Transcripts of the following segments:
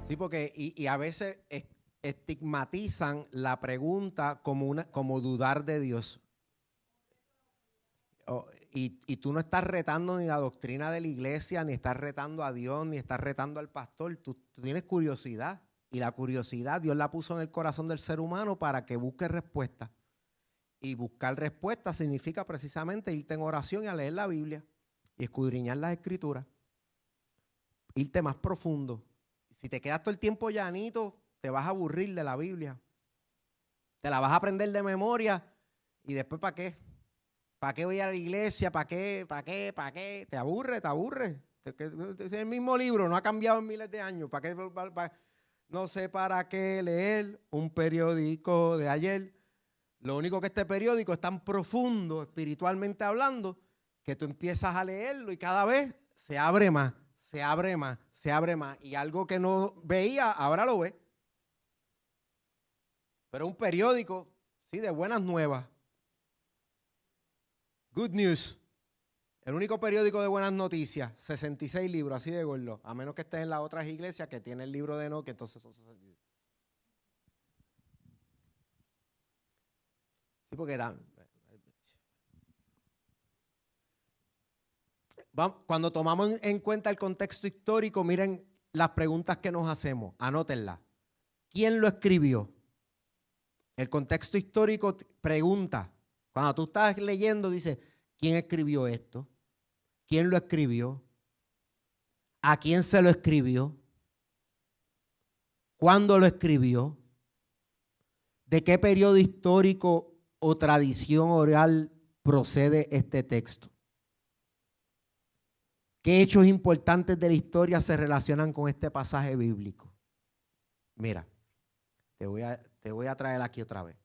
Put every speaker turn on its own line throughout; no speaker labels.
Sí, porque y a veces estigmatizan la pregunta como dudar de Dios. Y tú no estás retando ni la doctrina de la iglesia, ni estás retando a Dios, ni estás retando al pastor. Tú tienes curiosidad. Y la curiosidad Dios la puso en el corazón del ser humano para que busque respuestas. Y buscar respuestas significa precisamente irte en oración y a leer la Biblia y escudriñar las escrituras. Irte más profundo. Si te quedas todo el tiempo llanito, te vas a aburrir de la Biblia. Te la vas a aprender de memoria y después ¿para qué? ¿Para qué voy a la iglesia? ¿Para qué? ¿Para qué? ¿Para qué? Te aburre, te aburre. Es el mismo libro, no ha cambiado en miles de años. ¿Para qué? No sé para qué leer un periódico de ayer. Lo único que este periódico es tan profundo, espiritualmente hablando, que tú empiezas a leerlo y cada vez se abre más, se abre más, se abre más. Y algo que no veía, ahora lo ve. Pero un periódico, sí, de buenas nuevas. Good News. El único periódico de buenas noticias, 66 libros, así de gordo. A menos que estés en las otras iglesias que tienen el libro de no, que entonces son 66. Sí, porque cuando tomamos en cuenta el contexto histórico, miren las preguntas que nos hacemos, anótenlas. ¿Quién lo escribió? El contexto histórico pregunta. Cuando tú estás leyendo, dice, ¿quién escribió esto? ¿Quién lo escribió? ¿A quién se lo escribió? ¿Cuándo lo escribió? ¿De qué periodo histórico o tradición oral procede este texto? ¿Qué hechos importantes de la historia se relacionan con este pasaje bíblico? Mira, te voy a traer aquí otra vez.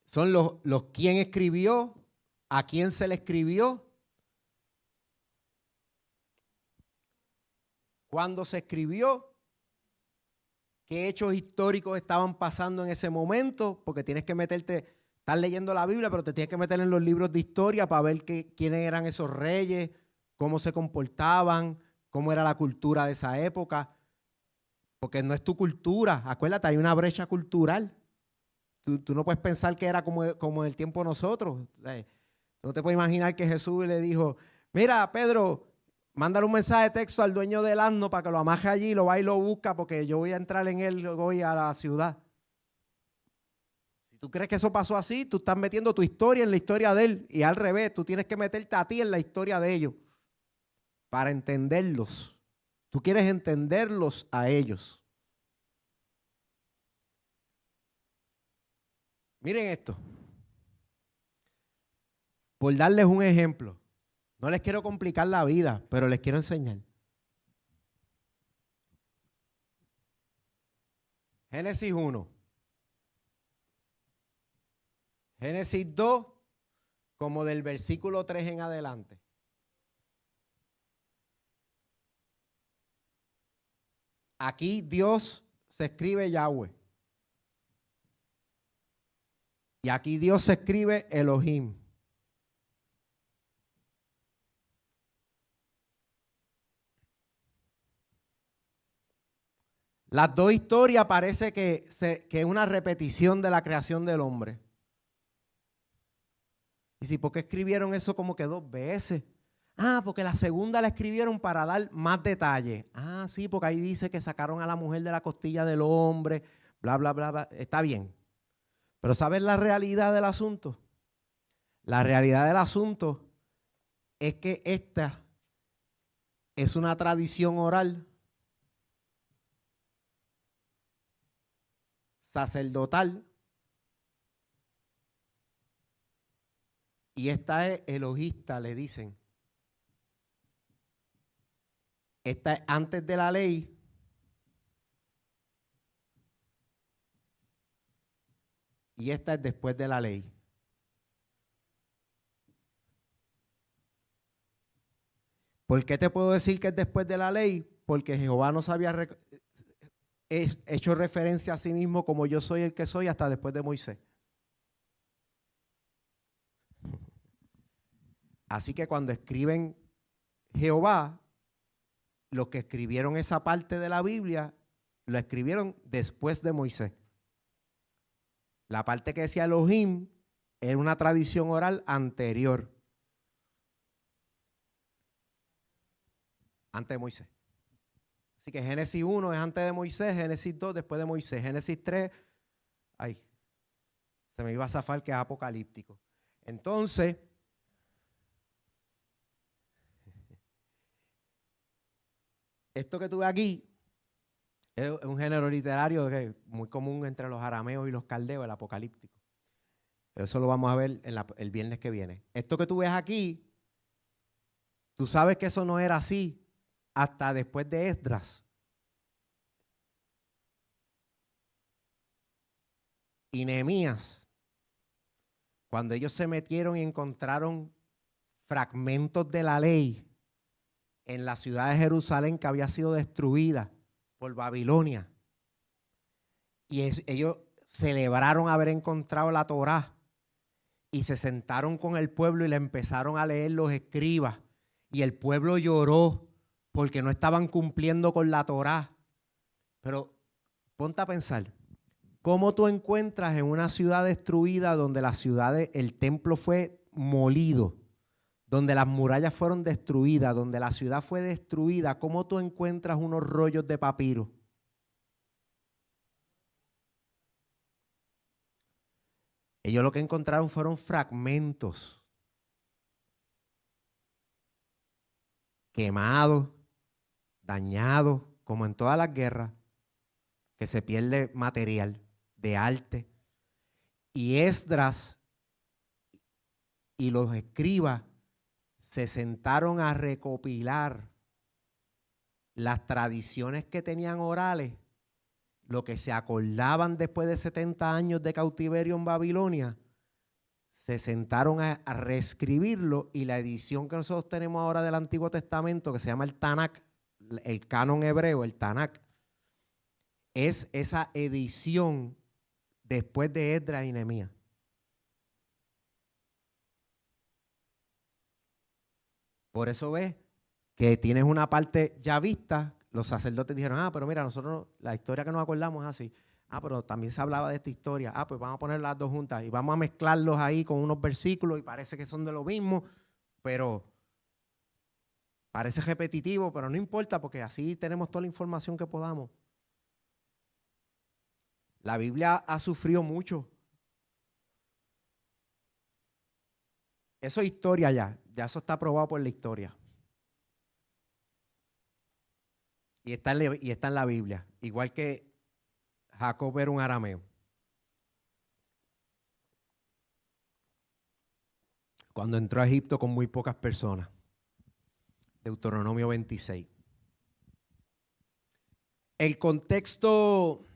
Son los quién escribió, a quién se le escribió, cuándo se escribió, qué hechos históricos estaban pasando en ese momento, porque tienes que meterte, estás leyendo la Biblia, pero te tienes que meter en los libros de historia para ver quiénes eran esos reyes, cómo se comportaban, cómo era la cultura de esa época, porque no es tu cultura, acuérdate, hay una brecha cultural. Tú no puedes pensar que era como en el tiempo de nosotros. No te puedes imaginar que Jesús le dijo, mira, Pedro, mándale un mensaje de texto al dueño del asno para que lo amaje allí, lo va y lo busca porque yo voy a entrar en él hoy a la ciudad. Si tú crees que eso pasó así, tú estás metiendo tu historia en la historia de él y al revés, tú tienes que meterte a ti en la historia de ellos para entenderlos. Tú quieres entenderlos a ellos. Miren esto. Por darles un ejemplo, no les quiero complicar la vida, pero les quiero enseñar. Génesis 1. Génesis 2, como del versículo 3 en adelante. Aquí Dios se escribe Yahweh. Y aquí Dios se escribe Elohim. Las dos historias parece que es una repetición de la creación del hombre. Y si, ¿por qué escribieron eso como que dos veces? Ah, porque la segunda la escribieron para dar más detalles. Ah, sí, porque ahí dice que sacaron a la mujer de la costilla del hombre, bla, bla, bla, bla. Está bien. Pero ¿sabes la realidad del asunto? La realidad del asunto es que esta es una tradición oral sacerdotal y esta es elohista, le dicen. Esta es antes de la ley y esta es después de la ley. ¿Por qué te puedo decir que es después de la ley? Porque Jehová no se había hecho referencia a sí mismo como yo soy el que soy hasta después de Moisés. Así que cuando escriben Jehová, los que escribieron esa parte de la Biblia, lo escribieron después de Moisés. La parte que decía Elohim era una tradición oral anterior. Antes de Moisés. Así que Génesis 1 es antes de Moisés, Génesis 2 después de Moisés, Génesis 3, ay, se me iba a zafar que es apocalíptico. Entonces, esto que tuve aquí es un género literario muy común entre los arameos y los caldeos, el apocalíptico. Pero eso lo vamos a ver el viernes que viene. Esto que tú ves aquí, tú sabes que eso no era así hasta después de Esdras. Y Nehemías, cuando ellos se metieron y encontraron fragmentos de la ley en la ciudad de Jerusalén que había sido destruida por Babilonia, y ellos celebraron haber encontrado la Torá y se sentaron con el pueblo y le empezaron a leer los escribas, y el pueblo lloró porque no estaban cumpliendo con la Torá. Pero ponte a pensar, ¿cómo tú encuentras en una ciudad destruida donde el templo fue molido, donde las murallas fueron destruidas, donde la ciudad fue destruida, cómo tú encuentras unos rollos de papiro? Ellos lo que encontraron fueron fragmentos quemados, dañados, como en todas las guerras, que se pierde material de arte. Y Esdras y los escribas se sentaron a recopilar las tradiciones que tenían orales, lo que se acordaban después de 70 años de cautiverio en Babilonia, se sentaron a reescribirlo, y la edición que nosotros tenemos ahora del Antiguo Testamento, que se llama el Tanakh, el canon hebreo, el Tanakh, es esa edición después de Esdras y Nehemías. Por eso ves que tienes una parte ya vista. Los sacerdotes dijeron, pero mira, nosotros la historia que nos acordamos es así. Pero también se hablaba de esta historia. Pues vamos a poner las dos juntas y vamos a mezclarlos ahí con unos versículos y parece que son de lo mismo, pero parece repetitivo, pero no importa porque así tenemos toda la información que podamos. La Biblia ha sufrido mucho. Eso es historia ya eso está probado por la historia. Y está en la Biblia, igual que Jacob era un arameo. Cuando entró a Egipto con muy pocas personas. Deuteronomio 26. El contexto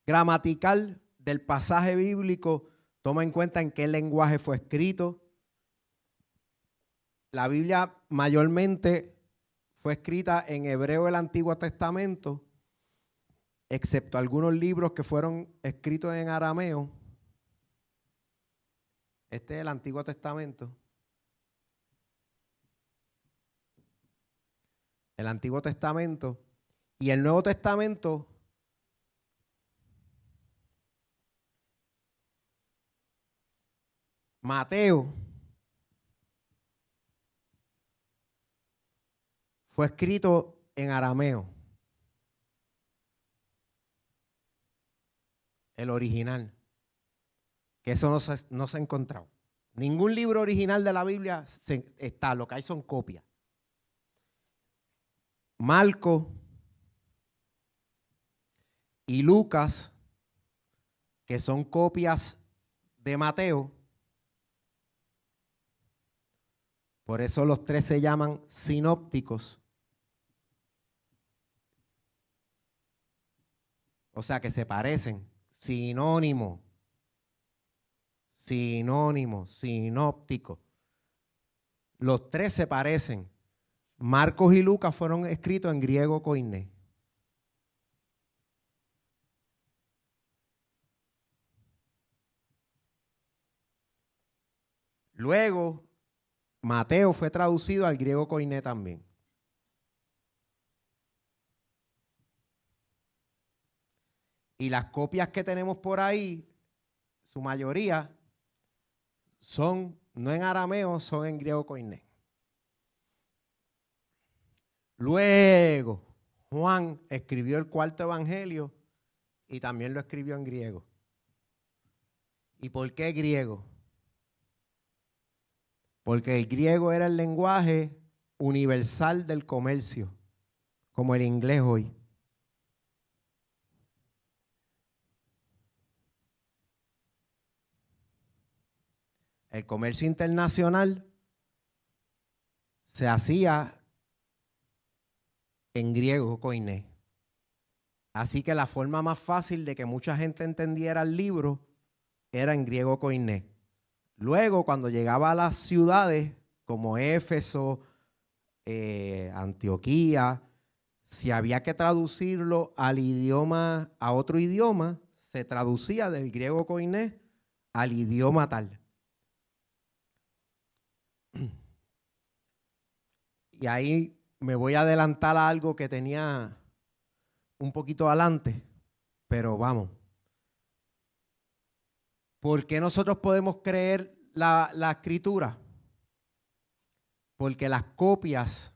gramatical del pasaje bíblico toma en cuenta en qué lenguaje fue escrito. La Biblia mayormente fue escrita en hebreo del Antiguo Testamento, excepto algunos libros que fueron escritos en arameo. Este es el Antiguo Testamento. El Antiguo Testamento y el Nuevo Testamento Mateo fue escrito en arameo. El original. Que eso no se ha encontrado. Ningún libro original de la Biblia está, lo que hay son copias. Marcos y Lucas, que son copias de Mateo, por eso los tres se llaman sinópticos. O sea que se parecen. Sinónimo, sinóptico. Los tres se parecen. Marcos y Lucas fueron escritos en griego koiné. Luego, Mateo fue traducido al griego koiné también. Y las copias que tenemos por ahí, su mayoría, son no en arameo, son en griego koiné. Luego, Juan escribió el cuarto evangelio y también lo escribió en griego. ¿Y por qué griego? Porque el griego era el lenguaje universal del comercio, como el inglés hoy. El comercio internacional se hacía en griego koiné. Así que la forma más fácil de que mucha gente entendiera el libro era en griego koiné. Luego, cuando llegaba a las ciudades como Éfeso, Antioquía, si había que traducirlo al idioma, a otro idioma, se traducía del griego koiné al idioma tal. Y ahí me voy a adelantar a algo que tenía un poquito adelante, pero vamos. ¿Por qué nosotros podemos creer la escritura? Porque las copias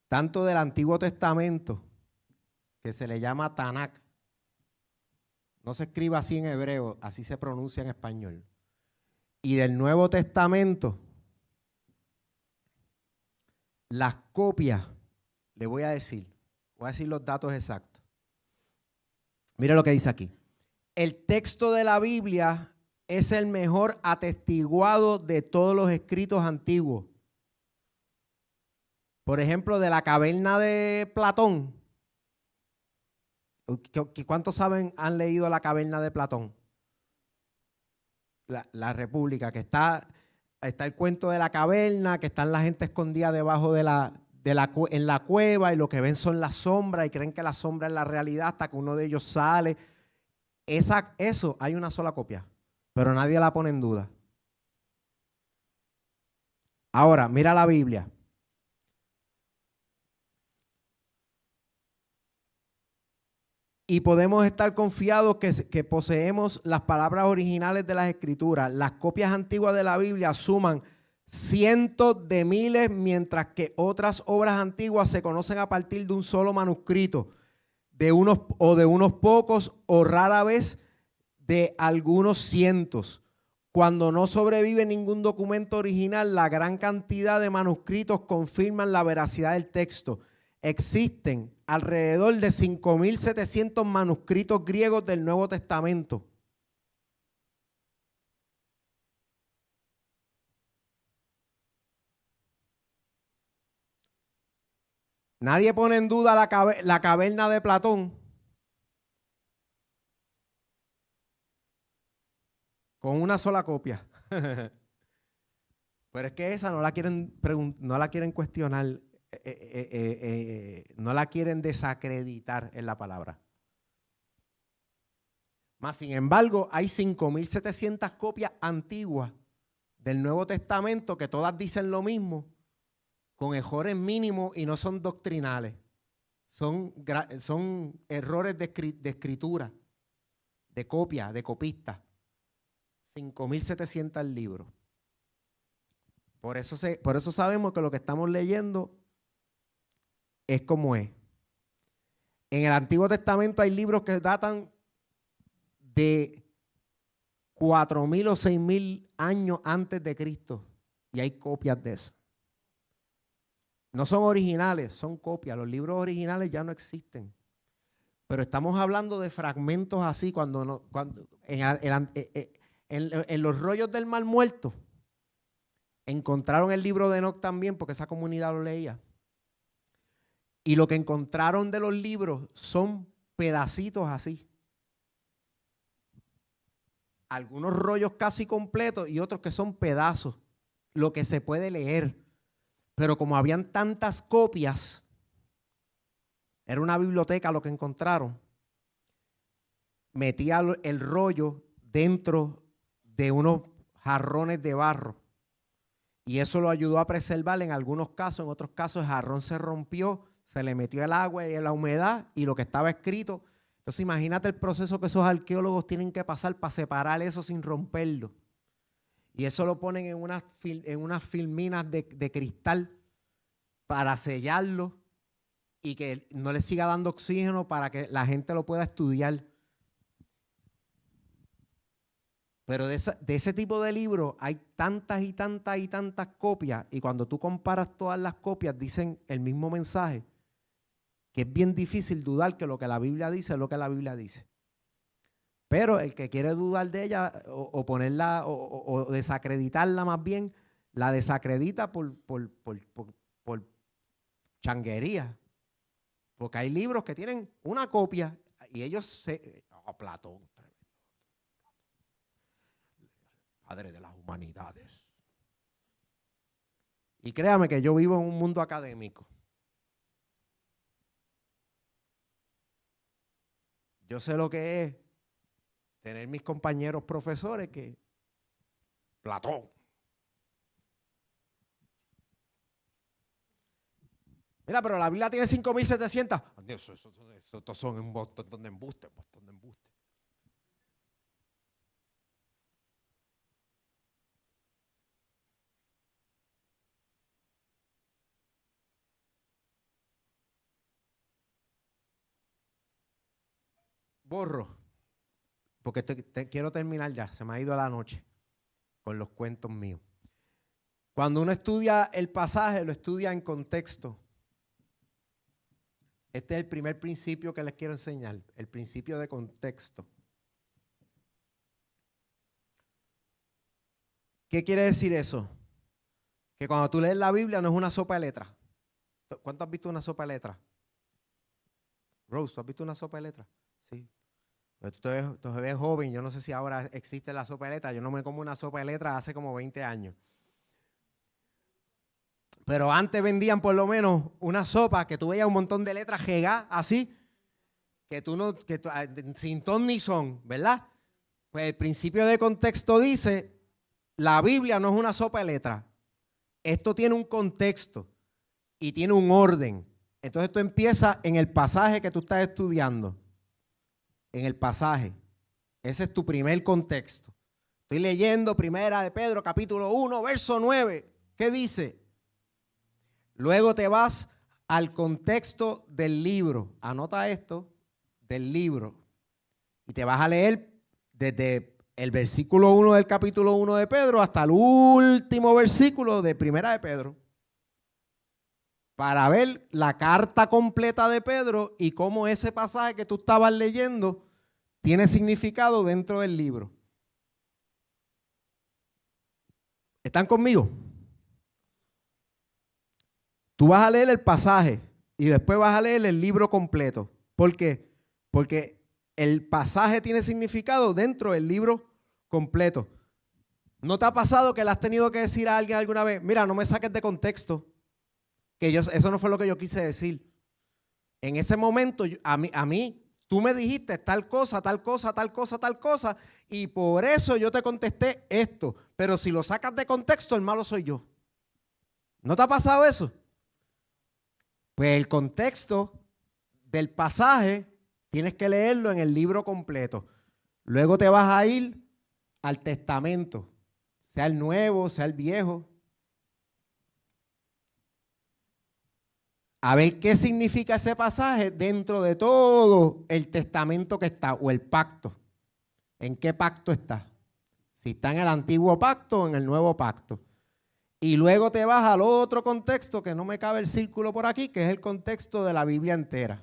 tanto del Antiguo Testamento, que se le llama Tanakh, no se escribe así en hebreo, así se pronuncia en español, y del Nuevo Testamento, las copias, le voy a decir los datos exactos. Mire lo que dice aquí. El texto de la Biblia es el mejor atestiguado de todos los escritos antiguos. Por ejemplo, de la caverna de Platón. ¿Cuántos saben, han leído la caverna de Platón? La República, que está el cuento de la caverna, que están la gente escondida debajo en la cueva y lo que ven son las sombras y creen que la sombra es la realidad hasta que uno de ellos sale. Eso hay una sola copia, pero nadie la pone en duda. Ahora, mira la Biblia. Y podemos estar confiados que poseemos las palabras originales de las Escrituras. Las copias antiguas de la Biblia suman cientos de miles, mientras que otras obras antiguas se conocen a partir de un solo manuscrito, de unos pocos o rara vez de algunos cientos. Cuando no sobrevive ningún documento original, la gran cantidad de manuscritos confirman la veracidad del texto. Existen alrededor de 5.700 manuscritos griegos del Nuevo Testamento. Nadie pone en duda la caverna de Platón. Con una sola copia. Pero es que esa no la quieren cuestionar. No la quieren desacreditar en la palabra. Más sin embargo, hay 5.700 copias antiguas del Nuevo Testamento que todas dicen lo mismo, con errores mínimos y no son doctrinales. Son errores de escritura, de copia, de copista. 5.700 libros. Por eso sabemos que lo que estamos leyendo es como es. En el Antiguo Testamento hay libros que datan de 4.000 o 6.000 años antes de Cristo y hay copias de eso. No son originales, son copias. Los libros originales ya no existen. Pero estamos hablando de fragmentos así en los rollos del Mar Muerto encontraron el libro de Enoc también porque esa comunidad lo leía. Y lo que encontraron de los libros son pedacitos así. Algunos rollos casi completos y otros que son pedazos, lo que se puede leer. Pero como habían tantas copias, era una biblioteca lo que encontraron, metía el rollo dentro de unos jarrones de barro. Y eso lo ayudó a preservar en algunos casos, en otros casos el jarrón se rompió, se le metió el agua y la humedad y lo que estaba escrito. Entonces imagínate el proceso que esos arqueólogos tienen que pasar para separar eso sin romperlo. Y eso lo ponen en unas filminas de cristal para sellarlo y que no le siga dando oxígeno para que la gente lo pueda estudiar. Pero de ese tipo de libros hay tantas y tantas y tantas copias, y cuando tú comparas todas las copias dicen el mismo mensaje, que es bien difícil dudar que lo que la Biblia dice es lo que la Biblia dice. Pero el que quiere dudar de ella o ponerla o desacreditarla más bien, la desacredita por changuería. Porque hay libros que tienen una copia y ellos Platón, padre de las humanidades. Y créame que yo vivo en un mundo académico. Yo sé lo que es tener mis compañeros profesores que Platón. Mira, pero la Biblia tiene 5.700. Estos son un montón de embustes, Borro, porque quiero terminar ya, se me ha ido la noche con los cuentos míos. Cuando uno estudia el pasaje, lo estudia en contexto. Este es el primer principio que les quiero enseñar, el principio de contexto. ¿Qué quiere decir eso? Que cuando tú lees la Biblia no es una sopa de letras. ¿Cuánto has visto una sopa de letras? Rose, ¿tú has visto una sopa de letras? Sí. Pero tú te ves joven, yo no sé si ahora existe la sopa de letras. Yo no me como una sopa de letras hace como 20 años. Pero antes vendían por lo menos una sopa que tú veías un montón de letras G, así, sin ton ni son, ¿verdad? Pues el principio de contexto dice, la Biblia no es una sopa de letras. Esto tiene un contexto y tiene un orden. Entonces tú empiezas en el pasaje que tú estás estudiando. En el pasaje. Ese es tu primer contexto. Estoy leyendo Primera de Pedro, capítulo 1, verso 9. ¿Qué dice? Luego te vas al contexto del libro. Anota esto, del libro. Y te vas a leer desde el versículo 1 del capítulo 1 de Pedro hasta el último versículo de Primera de Pedro. Para ver la carta completa de Pedro y cómo ese pasaje que tú estabas leyendo tiene significado dentro del libro. ¿Están conmigo? Tú vas a leer el pasaje y después vas a leer el libro completo. ¿Por qué? Porque el pasaje tiene significado dentro del libro completo. ¿No te ha pasado que le has tenido que decir a alguien alguna vez, mira, no me saques de contexto? Eso no fue lo que yo quise decir. En ese momento, a mí, tú me dijiste tal cosa, tal cosa, tal cosa, tal cosa, y por eso yo te contesté esto. Pero si lo sacas de contexto, el malo soy yo. ¿No te ha pasado eso? Pues el contexto del pasaje tienes que leerlo en el libro completo. Luego te vas a ir al testamento, sea el nuevo, sea el viejo, a ver qué significa ese pasaje dentro de todo el testamento que está, o el pacto. ¿En qué pacto está? Si está en el antiguo pacto o en el nuevo pacto. Y luego te vas al otro contexto, que no me cabe el círculo por aquí, que es el contexto de la Biblia entera.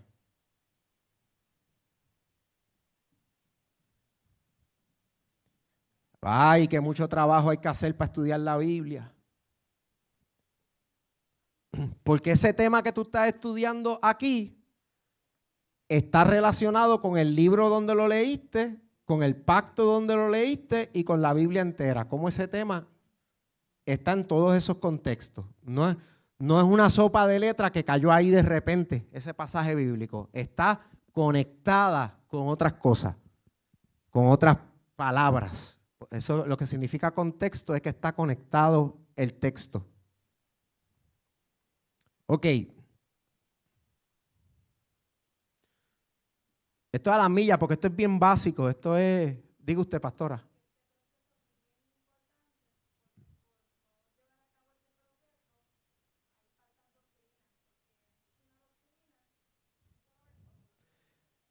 Ay, que mucho trabajo hay que hacer para estudiar la Biblia. Porque ese tema que tú estás estudiando aquí está relacionado con el libro donde lo leíste, con el pacto donde lo leíste y con la Biblia entera. Como ese tema está en todos esos contextos. No es una sopa de letras que cayó ahí de repente, ese pasaje bíblico. Está conectada con otras cosas, con otras palabras. Eso lo que significa contexto es que está conectado el texto. Ok. Esto es a la milla, porque esto es bien básico. Esto es, diga usted, pastora.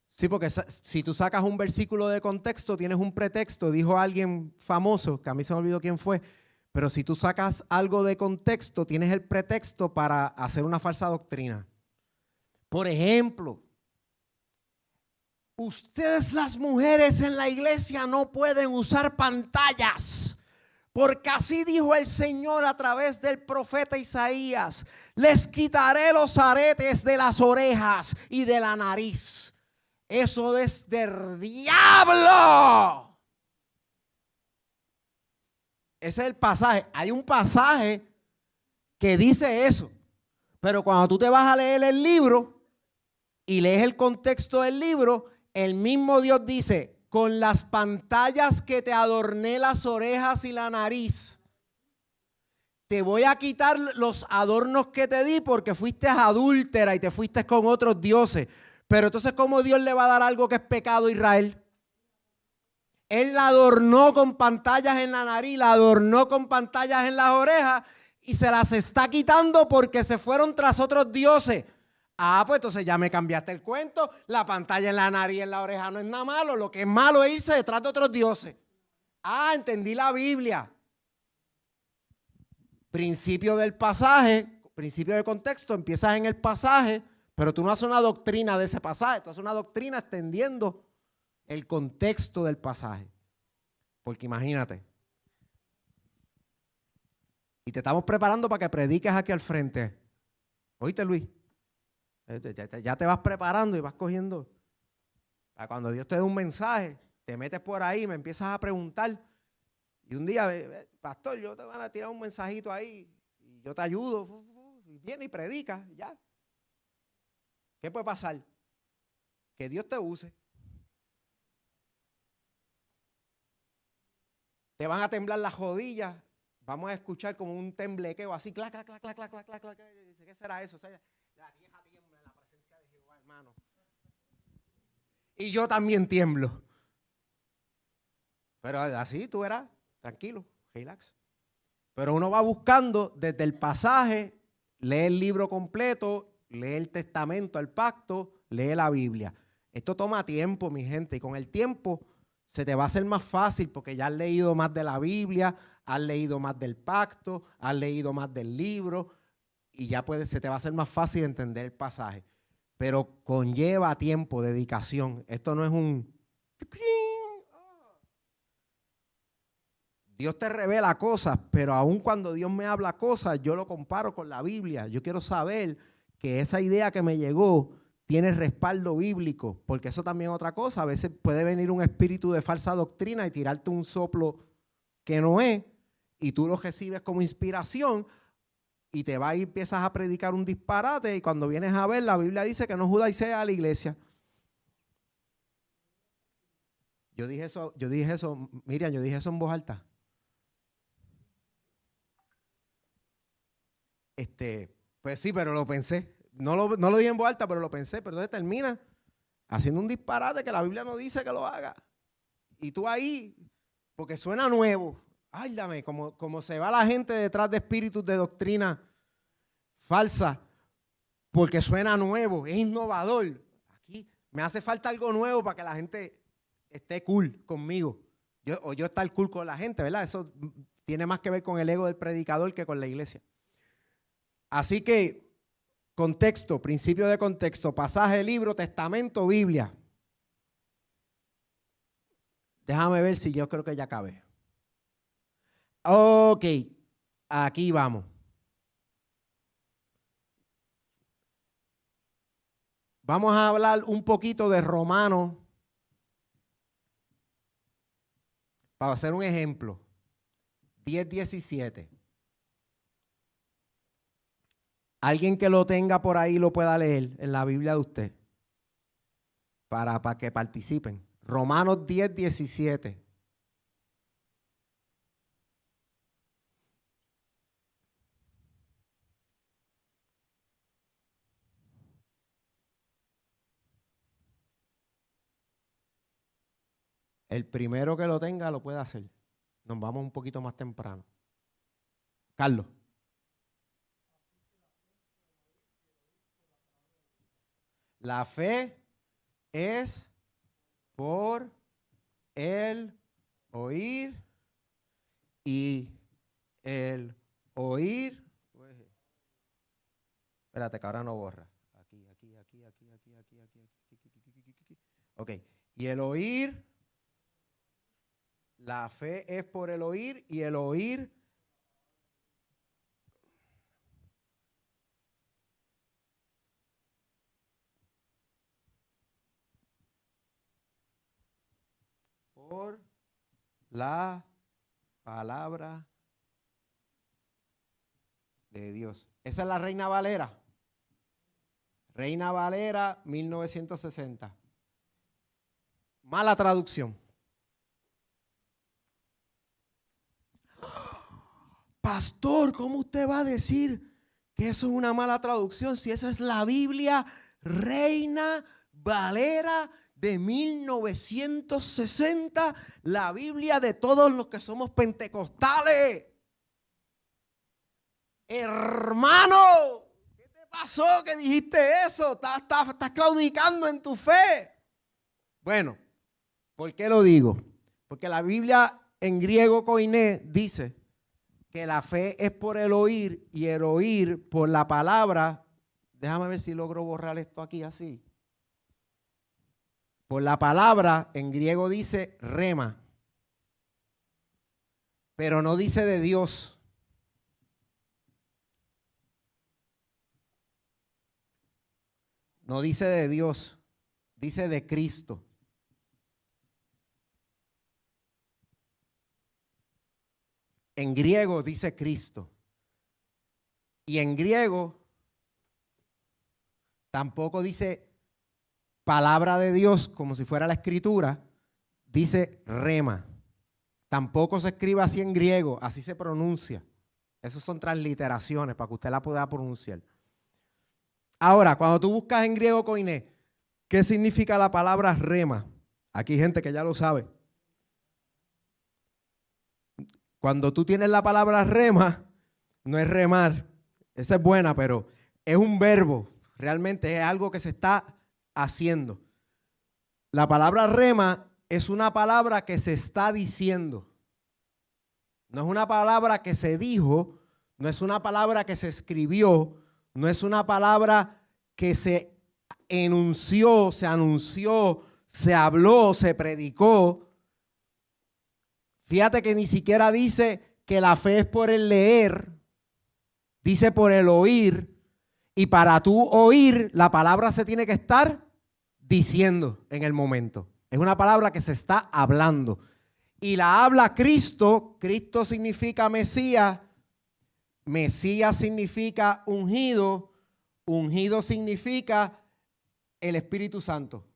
Sí, porque si tú sacas un versículo de contexto, tienes un pretexto, dijo alguien famoso, que a mí se me olvidó quién fue, pero si tú sacas algo de contexto, tienes el pretexto para hacer una falsa doctrina. Por ejemplo, ustedes las mujeres en la iglesia no pueden usar pantallas, porque así dijo el Señor a través del profeta Isaías: les quitaré los aretes de las orejas y de la nariz. Eso es del diablo. Ese es el pasaje. Hay un pasaje que dice eso, pero cuando tú te vas a leer el libro y lees el contexto del libro, el mismo Dios dice: con las pantallas que te adorné las orejas y la nariz, te voy a quitar los adornos que te di porque fuiste adúltera y te fuiste con otros dioses. Pero entonces, ¿cómo Dios le va a dar algo que es pecado a Israel? Él la adornó con pantallas en la nariz, la adornó con pantallas en las orejas y se las está quitando porque se fueron tras otros dioses. Ah, pues entonces ya me cambiaste el cuento. La pantalla en la nariz y en la oreja no es nada malo. Lo que es malo es irse detrás de otros dioses. Ah, entendí la Biblia. Principio del pasaje, principio de contexto, empiezas en el pasaje, pero tú no haces una doctrina de ese pasaje, tú haces una doctrina extendiendo el contexto del pasaje. Porque imagínate, y te estamos preparando para que prediques aquí al frente. ¿Oíste, Luis? Ya te vas preparando y vas cogiendo. Para cuando Dios te dé un mensaje, te metes por ahí, me empiezas a preguntar. Y un día, pastor, yo te van a tirar un mensajito ahí y yo te ayudo. Y viene y predica, ya. ¿Qué puede pasar? Que Dios te use. Te van a temblar las rodillas. Vamos a escuchar como un temblequeo así, clac, clac, clac, clac, clac, clac, clac, clac. ¿Qué será eso? O sea, la vieja tiembla en la presencia de Jehová, hermano. Y yo también tiemblo. Pero así tú verás, tranquilo, relax. Pero uno va buscando desde el pasaje, lee el libro completo, lee el testamento, el pacto, lee la Biblia. Esto toma tiempo, mi gente, y con el tiempo se te va a hacer más fácil porque ya has leído más de la Biblia, has leído más del pacto, has leído más del libro y ya se te va a hacer más fácil entender el pasaje. Pero conlleva tiempo, dedicación. Esto no es un... Dios te revela cosas, pero aun cuando Dios me habla cosas, yo lo comparo con la Biblia. Yo quiero saber que esa idea que me llegó tiene respaldo bíblico, porque eso también es otra cosa. A veces puede venir un espíritu de falsa doctrina y tirarte un soplo que no es, y tú lo recibes como inspiración y te vas y empiezas a predicar un disparate, y cuando vienes a ver, la Biblia dice que no judaicea a la iglesia. Yo dije eso, Miriam, yo dije eso en voz alta. Pues sí, pero lo pensé. No lo dije en voz alta, pero lo pensé. Pero entonces termina haciendo un disparate que la Biblia no dice que lo haga. Y tú ahí, porque suena nuevo. Ay, dame, como se va la gente detrás de espíritus de doctrina falsa, porque suena nuevo, es innovador. Aquí me hace falta algo nuevo para que la gente esté cool conmigo. Yo estar cool con la gente, ¿verdad? Eso tiene más que ver con el ego del predicador que con la iglesia. Así que, contexto, principio de contexto, pasaje, libro, testamento, Biblia. Déjame ver si yo creo que ya acabé. Ok, aquí vamos. Vamos a hablar un poquito de Romanos para hacer un ejemplo. 10:17. Alguien que lo tenga por ahí lo pueda leer en la Biblia de usted para que participen. Romanos 10:17. El primero que lo tenga lo puede hacer. Nos vamos un poquito más temprano. Carlos. La fe es por el oír y el oír. Espérate, que ahora no borra. Aquí. Ok. Y el oír, la fe es por el oír y el oír. Por la palabra de Dios. Esa es la Reina Valera. Reina Valera, 1960. Mala traducción. Pastor, ¿cómo usted va a decir que eso es una mala traducción si esa es la Biblia Reina Valera de 1960, la Biblia de todos los que somos pentecostales? Hermano, ¿qué te pasó que dijiste eso? Estás claudicando en tu fe. Bueno, ¿por qué lo digo? Porque la Biblia en griego koiné dice que la fe es por el oír y el oír por la palabra. Déjame ver si logro borrar esto aquí así. Por la palabra, en griego dice rema, pero no dice de Dios. No dice de Dios, dice de Cristo. En griego dice Cristo. Y en griego tampoco dice palabra de Dios como si fuera la escritura, dice rema. Tampoco se escribe así en griego, así se pronuncia. Esas son transliteraciones para que usted la pueda pronunciar. Ahora, cuando tú buscas en griego koiné, ¿qué significa la palabra rema? Aquí hay gente que ya lo sabe. Cuando tú tienes la palabra rema, no es remar, esa es buena, pero es un verbo, realmente es algo que se está haciendo. La palabra rema es una palabra que se está diciendo. No es una palabra que se dijo, no es una palabra que se escribió, no es una palabra que se enunció, se anunció, se habló, se predicó. Fíjate que ni siquiera dice que la fe es por el leer, dice por el oír. Y para tú oír, la palabra se tiene que estar diciendo en el momento. Es una palabra que se está hablando. Y la habla Cristo. Cristo significa Mesías. Mesías significa ungido. Ungido significa el Espíritu Santo.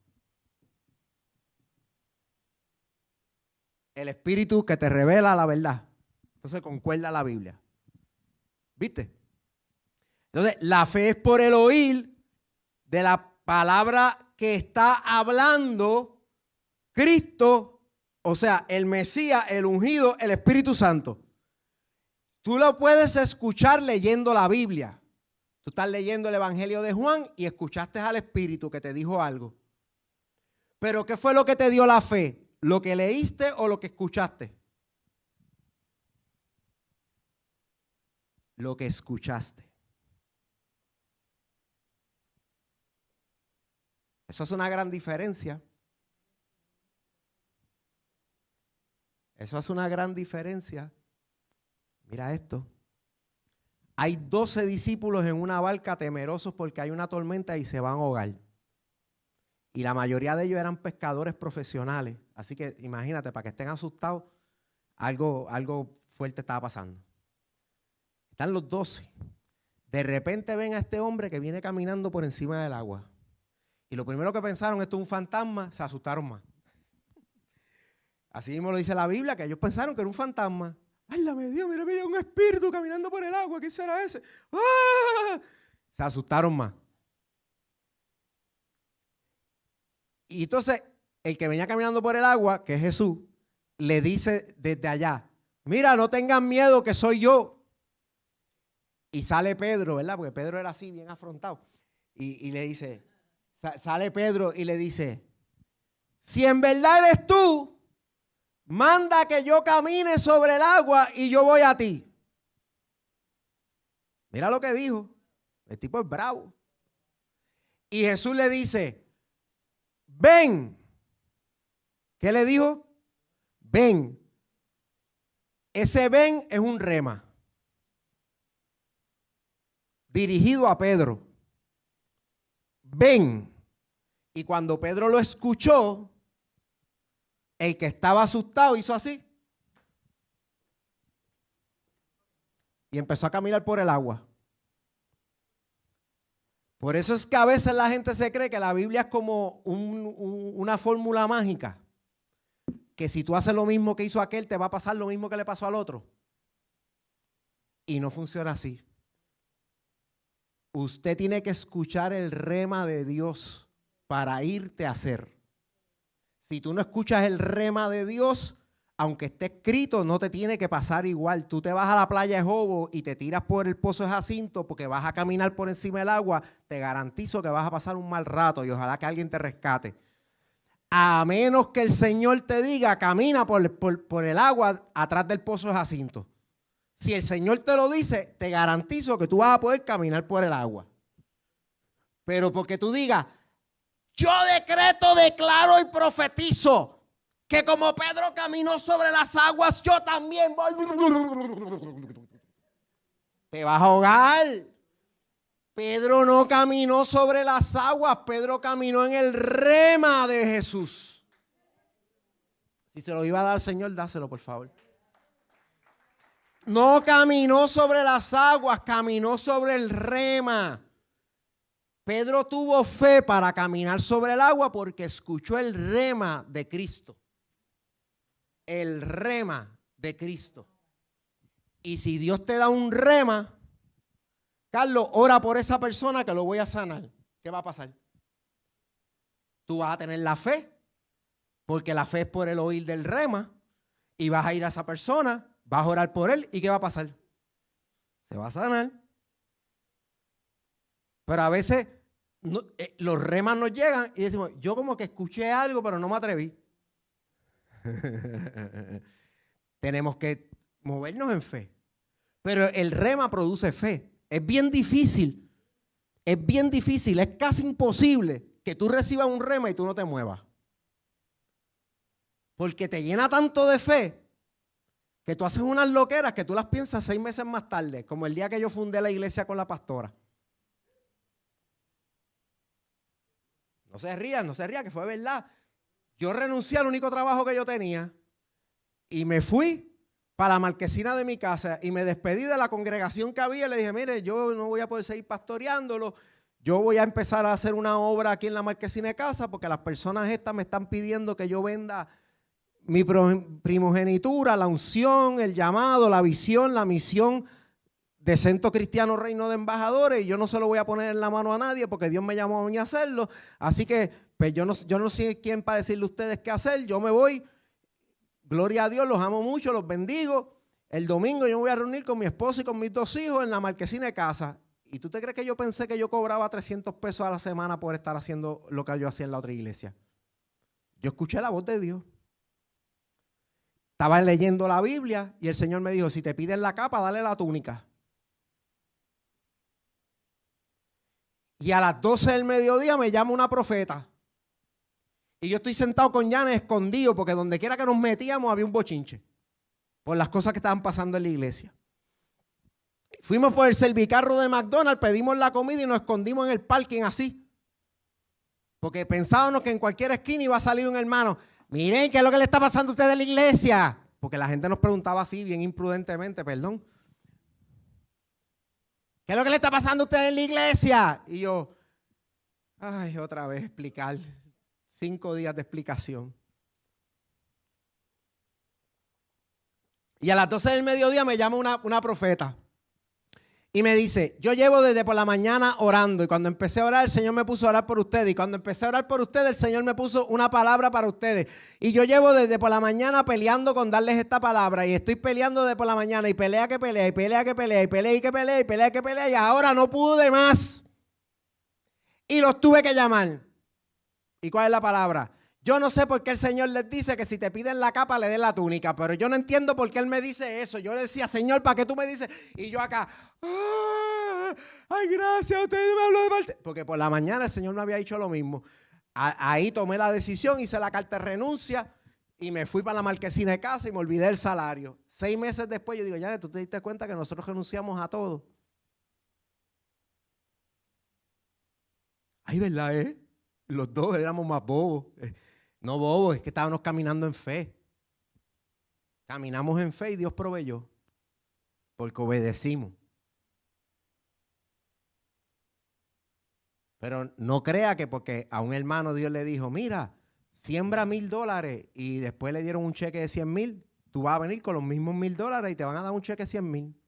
El Espíritu que te revela la verdad. Entonces concuerda la Biblia. ¿Viste? Entonces la fe es por el oír de la palabra que está hablando Cristo, o sea, el Mesías, el ungido, el Espíritu Santo. Tú lo puedes escuchar leyendo la Biblia. Tú estás leyendo el Evangelio de Juan y escuchaste al Espíritu que te dijo algo. Pero ¿qué fue lo que te dio la fe? ¿Lo que leíste o lo que escuchaste? Lo que escuchaste. Eso es una gran diferencia. Eso es una gran diferencia. Mira esto. Hay 12 discípulos en una barca temerosos porque hay una tormenta y se van a ahogar. Y la mayoría de ellos eran pescadores profesionales. Así que imagínate, para que estén asustados, algo fuerte estaba pasando. Están los 12. De repente ven a este hombre que viene caminando por encima del agua. Y lo primero que pensaron, esto es un fantasma, se asustaron más. Así mismo lo dice la Biblia, que ellos pensaron que era un fantasma. ¡Válame Dios! Mira, un espíritu caminando por el agua. ¿Qué será ese? ¡Ah! Se asustaron más. Y entonces el que venía caminando por el agua, que es Jesús, le dice desde allá, mira, no tengan miedo que soy yo. Y sale Pedro, ¿verdad? Porque Pedro era así, bien afrontado. Y le dice, sale Pedro y le dice, si en verdad eres tú, manda que yo camine sobre el agua y yo voy a ti. Mira lo que dijo. El tipo es bravo. Y Jesús le dice, ven. ¿Qué le dijo? Ven. Ese ven es un rema dirigido a Pedro. Ven. Y cuando Pedro lo escuchó, el que estaba asustado hizo así. Y empezó a caminar por el agua. Por eso es que a veces la gente se cree que la Biblia es como una fórmula mágica. Que si tú haces lo mismo que hizo aquel, te va a pasar lo mismo que le pasó al otro. Y no funciona así. Usted tiene que escuchar el rema de Dios para irte a hacer. Si tú no escuchas el rema de Dios, aunque esté escrito, no te tiene que pasar igual. Tú te vas a la playa de Jobo y te tiras por el Pozo de Jacinto porque vas a caminar por encima del agua, te garantizo que vas a pasar un mal rato y ojalá que alguien te rescate. A menos que el Señor te diga, camina por el agua atrás del Pozo de Jacinto. Si el Señor te lo dice, te garantizo que tú vas a poder caminar por el agua. Pero porque tú digas, yo decreto, declaro y profetizo que como Pedro caminó sobre las aguas, yo también voy. Te vas a ahogar. Pedro no caminó sobre las aguas, Pedro caminó en el rema de Jesús. Si se lo iba a dar al Señor, dáselo, por favor. No caminó sobre las aguas, caminó sobre el rema. Pedro tuvo fe para caminar sobre el agua porque escuchó el rema de Cristo. El rema de Cristo. Y si Dios te da un rema, Carlos, ora por esa persona que lo voy a sanar. ¿Qué va a pasar? Tú vas a tener la fe, porque la fe es por el oír del rema, y vas a ir a esa persona, vas a orar por él, ¿y qué va a pasar? Se va a sanar. Pero a veces los remas nos llegan y decimos, yo como que escuché algo, pero no me atreví. Tenemos que movernos en fe. Pero el rema produce fe. Es bien difícil, es casi imposible que tú recibas un rema y tú no te muevas. Porque te llena tanto de fe que tú haces unas loqueras que tú las piensas 6 meses más tarde, como el día que yo fundé la iglesia con la pastora. No se rían, que fue verdad. Yo renuncié al único trabajo que yo tenía y me fui para la marquesina de mi casa y me despedí de la congregación que había y le dije, mire, yo no voy a poder seguir pastoreándolo, yo voy a empezar a hacer una obra aquí en la marquesina de casa porque las personas estas me están pidiendo que yo venda mi primogenitura, la unción, el llamado, la visión, la misión de Centro Cristiano Reino de Embajadores, y yo no se lo voy a poner en la mano a nadie porque Dios me llamó a mí a hacerlo. Así que pues yo no soy quien para decirle a ustedes qué hacer, yo me voy. Gloria a Dios, los amo mucho, los bendigo. El domingo yo me voy a reunir con mi esposo y con mis 2 hijos en la marquesina de casa. ¿Y tú te crees que yo pensé que yo cobraba 300 pesos a la semana por estar haciendo lo que yo hacía en la otra iglesia? Yo escuché la voz de Dios. Estaba leyendo la Biblia y el Señor me dijo, si te piden la capa, dale la túnica. Y a las 12 del mediodía me llama una profeta. Y yo estoy sentado con Janes escondido porque donde quiera que nos metíamos había un bochinche por las cosas que estaban pasando en la iglesia. Fuimos por el servicarro de McDonald's, pedimos la comida y nos escondimos en el parking así. Porque pensábamos que en cualquier esquina iba a salir un hermano. Miren, ¿qué es lo que le está pasando a ustedes en la iglesia? Porque la gente nos preguntaba así, bien imprudentemente, perdón. ¿Qué es lo que le está pasando a ustedes en la iglesia? Y yo, ay, otra vez explicar. 5 días de explicación. Y a las 12 del mediodía me llama una profeta. Y me dice, yo llevo desde por la mañana orando y cuando empecé a orar el Señor me puso a orar por ustedes y cuando empecé a orar por ustedes el Señor me puso una palabra para ustedes y yo llevo desde por la mañana peleando con darles esta palabra y estoy peleando desde por la mañana y pelea que pelea y pelea que pelea y pelea y que pelea y pelea que pelea y ahora no pude más y los tuve que llamar. ¿Y cuál es la palabra? Yo no sé por qué el Señor les dice que si te piden la capa le den la túnica, pero yo no entiendo por qué Él me dice eso. Yo le decía, Señor, ¿para qué tú me dices? Y yo acá, ay, gracias, usted me habló de parte. Porque por la mañana el Señor me había dicho lo mismo. Ahí tomé la decisión, hice la carta de renuncia y me fui para la marquesina de casa y me olvidé del salario. 6 meses después yo digo, ya, ¿tú te diste cuenta que nosotros renunciamos a todo? Ay, ¿verdad, Los dos éramos más bobos. No bobos, es que estábamos caminando en fe. Caminamos en fe y Dios proveyó. Porque obedecimos. Pero no crea que porque a un hermano Dios le dijo, mira, siembra $1,000 y después le dieron un cheque de 100,000, tú vas a venir con los mismos $1,000 y te van a dar un cheque de 100,000.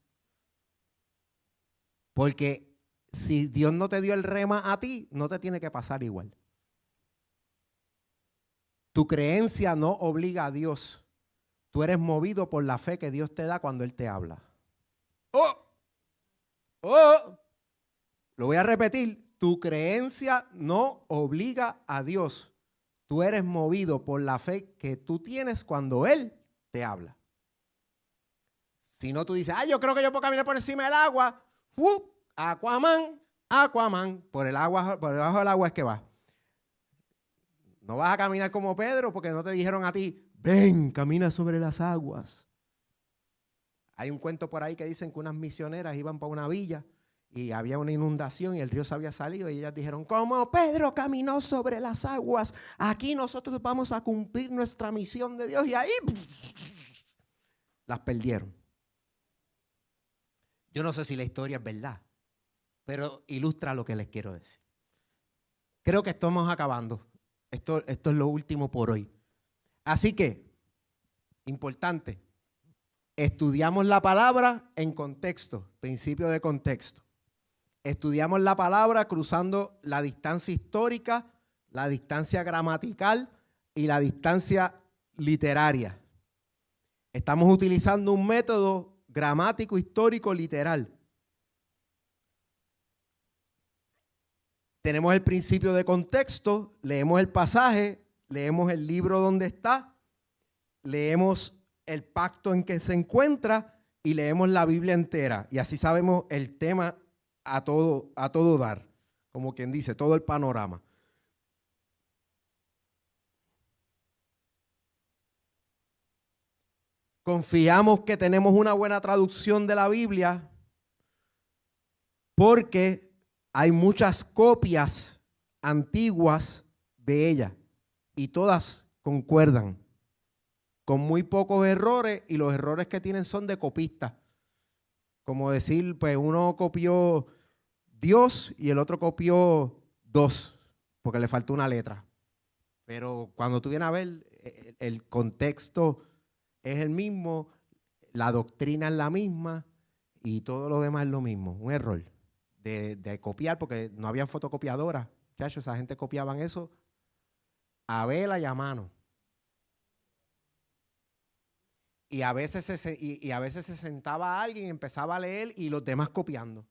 Porque si Dios no te dio el rema a ti, no te tiene que pasar igual. Tu creencia no obliga a Dios. Tú eres movido por la fe que Dios te da cuando Él te habla. Lo voy a repetir. Tu creencia no obliga a Dios. Tú eres movido por la fe que tú tienes cuando Él te habla. Si no, tú dices, yo creo que yo puedo caminar por encima del agua. Aquaman. Por debajo del agua es que va. No vas a caminar como Pedro porque no te dijeron a ti, ven, camina sobre las aguas. Hay un cuento por ahí que dicen que unas misioneras iban para una villa y había una inundación y el río se había salido y ellas dijeron, como Pedro caminó sobre las aguas, aquí nosotros vamos a cumplir nuestra misión de Dios y ahí las perdieron. Yo no sé si la historia es verdad, pero ilustra lo que les quiero decir. Creo que estamos acabando. Esto es lo último por hoy. Así que, importante, estudiamos la palabra en contexto, principio de contexto. Estudiamos la palabra cruzando la distancia histórica, la distancia gramatical y la distancia literaria. Estamos utilizando un método gramático, histórico, literal. Tenemos el principio de contexto, leemos el pasaje, leemos el libro donde está, leemos el pacto en que se encuentra y leemos la Biblia entera. Y así sabemos el tema a todo dar, como quien dice, todo el panorama. Confiamos que tenemos una buena traducción de la Biblia porque hay muchas copias antiguas de ella y todas concuerdan con muy pocos errores y los errores que tienen son de copistas. Como decir, pues uno copió Dios y el otro copió dos porque le faltó una letra. Pero cuando tú vienes a ver, el contexto es el mismo, la doctrina es la misma y todo lo demás es lo mismo. Un error de copiar porque no habían fotocopiadoras. Muchachos, esa gente copiaban eso a vela y a mano. Y a veces se sentaba alguien, empezaba a leer y los demás copiando.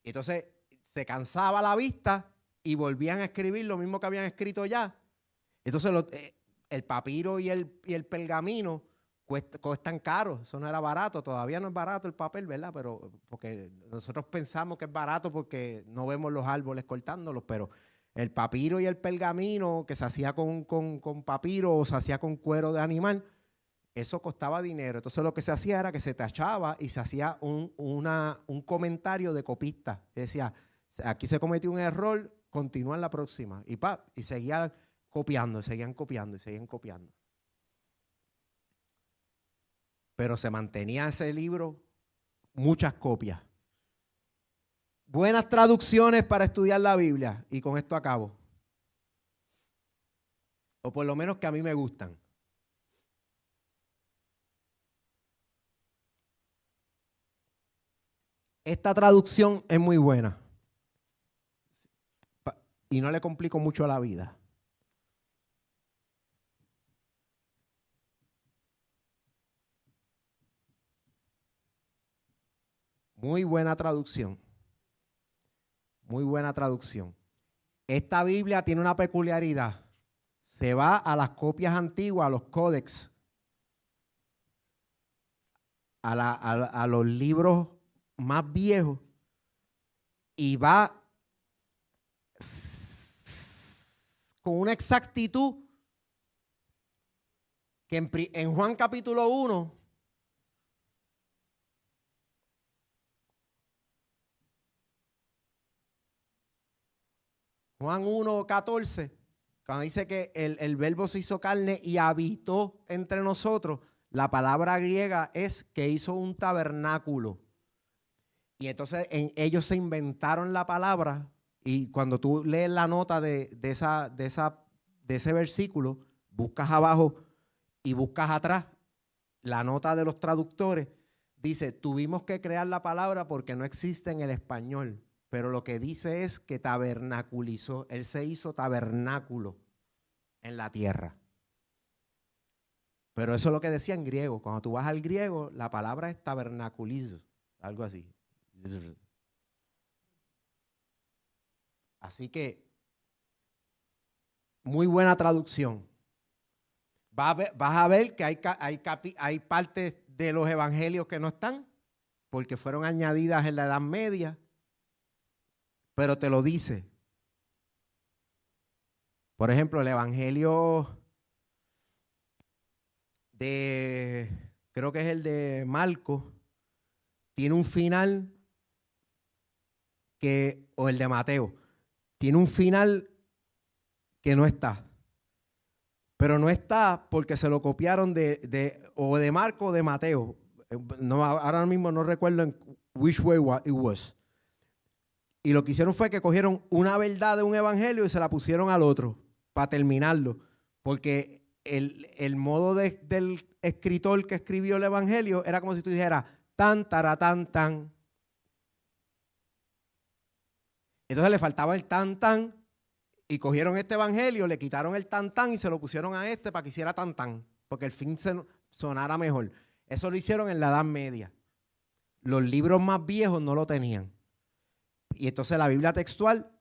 Entonces se cansaba la vista y volvían a escribir lo mismo que habían escrito ya. Entonces el papiro y el pergamino cuestan caro, eso no era barato, todavía no es barato el papel, ¿verdad? Pero porque nosotros pensamos que es barato porque no vemos los árboles cortándolos, pero el papiro y el pergamino que se hacía con papiro o se hacía con cuero de animal, eso costaba dinero. Entonces lo que se hacía era que se tachaba y se hacía un comentario de copista. Decía, aquí se cometió un error, continúa en la próxima. Y seguían copiando. Pero se mantenía ese libro, muchas copias. Buenas traducciones para estudiar la Biblia. Y con esto acabo. O por lo menos que a mí me gustan. Esta traducción es muy buena y no le complico mucho la vida. Muy buena traducción. Muy buena traducción. Esta Biblia tiene una peculiaridad. Se va a las copias antiguas, a los códex, a los libros más viejos y va con una exactitud que en Juan capítulo 1 Juan 1:14, cuando dice que el verbo se hizo carne y habitó entre nosotros, la palabra griega es que hizo un tabernáculo. Y entonces ellos se inventaron la palabra y cuando tú lees la nota de ese versículo, buscas abajo y buscas atrás la nota de los traductores, dice, tuvimos que crear la palabra porque no existe en el español. Pero lo que dice es que tabernaculizó. Él se hizo tabernáculo en la tierra. Pero eso es lo que decía en griego. Cuando tú vas al griego, la palabra es tabernaculizo. Algo así. Así que, muy buena traducción. Vas a ver que hay partes de los evangelios que no están, porque fueron añadidas en la Edad Media. Pero te lo dice. Por ejemplo, el evangelio creo que es el de Marcos, tiene un final o el de Mateo, tiene un final que no está. Pero no está porque se lo copiaron o de Marcos o de Mateo. No, ahora mismo no recuerdo en which way it was. Y lo que hicieron fue que cogieron una verdad de un evangelio y se la pusieron al otro para terminarlo. Porque el modo del escritor que escribió el evangelio era como si tú dijeras tan, taratán, tan. Entonces le faltaba el tan, tan. Y cogieron este evangelio, le quitaron el tan, tan y se lo pusieron a este para que hiciera tan, tan. Porque el fin sonara mejor. Eso lo hicieron en la Edad Media. Los libros más viejos no lo tenían. Y entonces la Biblia textual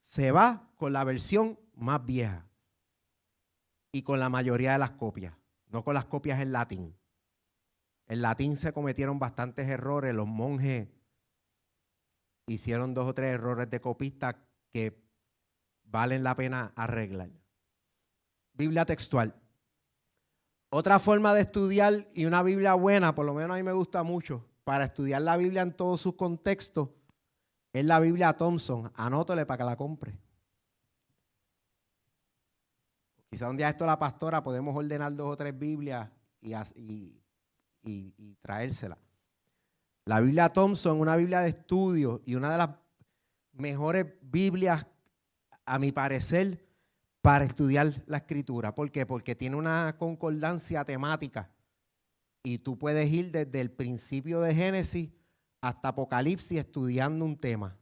se va con la versión más vieja y con la mayoría de las copias, no con las copias en latín. En latín se cometieron bastantes errores, los monjes hicieron 2 o 3 errores de copista que valen la pena arreglar. Biblia textual. Otra forma de estudiar y una Biblia buena, por lo menos a mí me gusta mucho, para estudiar la Biblia en todos sus contextos, es la Biblia Thompson. Anótale para que la compre. Quizá un día esto la pastora podemos ordenar 2 o 3 Biblias y traérsela. La Biblia Thompson, una Biblia de estudio y una de las mejores Biblias, a mi parecer, para estudiar la Escritura. ¿Por qué? Porque tiene una concordancia temática y tú puedes ir desde el principio de Génesis hasta Apocalipsis estudiando un tema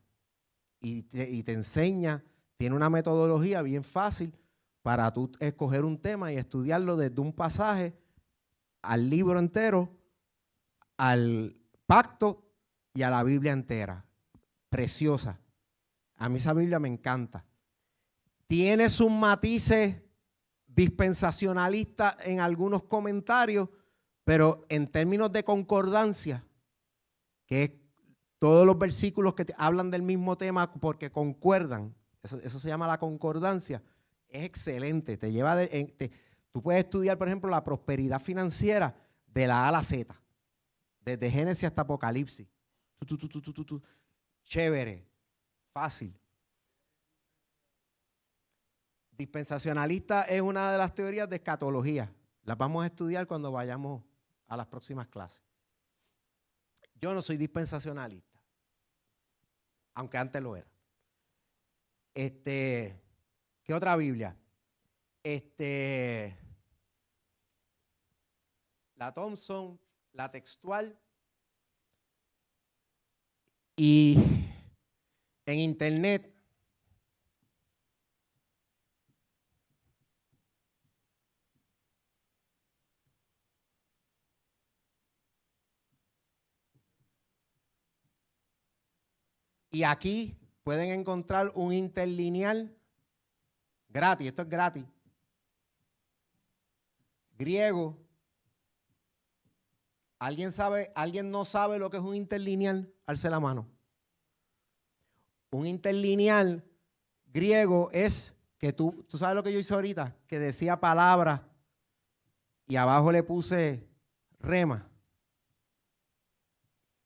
y te enseña, tiene una metodología bien fácil para tú escoger un tema y estudiarlo desde un pasaje al libro entero, al pacto y a la Biblia entera. Preciosa. A mí esa Biblia me encanta. Tiene sus matices dispensacionalistas en algunos comentarios, pero en términos de concordancia, que es todos los versículos que hablan del mismo tema porque concuerdan, eso se llama la concordancia, es excelente. Te lleva tú puedes estudiar, por ejemplo, la prosperidad financiera de la A a la Z, desde Génesis hasta Apocalipsis. Chévere, fácil. Dispensacionalista es una de las teorías de escatología. Las vamos a estudiar cuando vayamos a las próximas clases. Yo no soy dispensacionalista, aunque antes lo era. ¿Qué otra Biblia? La Thompson, la textual En internet y aquí pueden encontrar un interlineal gratis, esto es gratis, griego. ¿Alguien no sabe lo que es un interlineal? Alce la mano. Un interlineal griego es que tú sabes lo que yo hice ahorita, que decía palabras y abajo le puse rema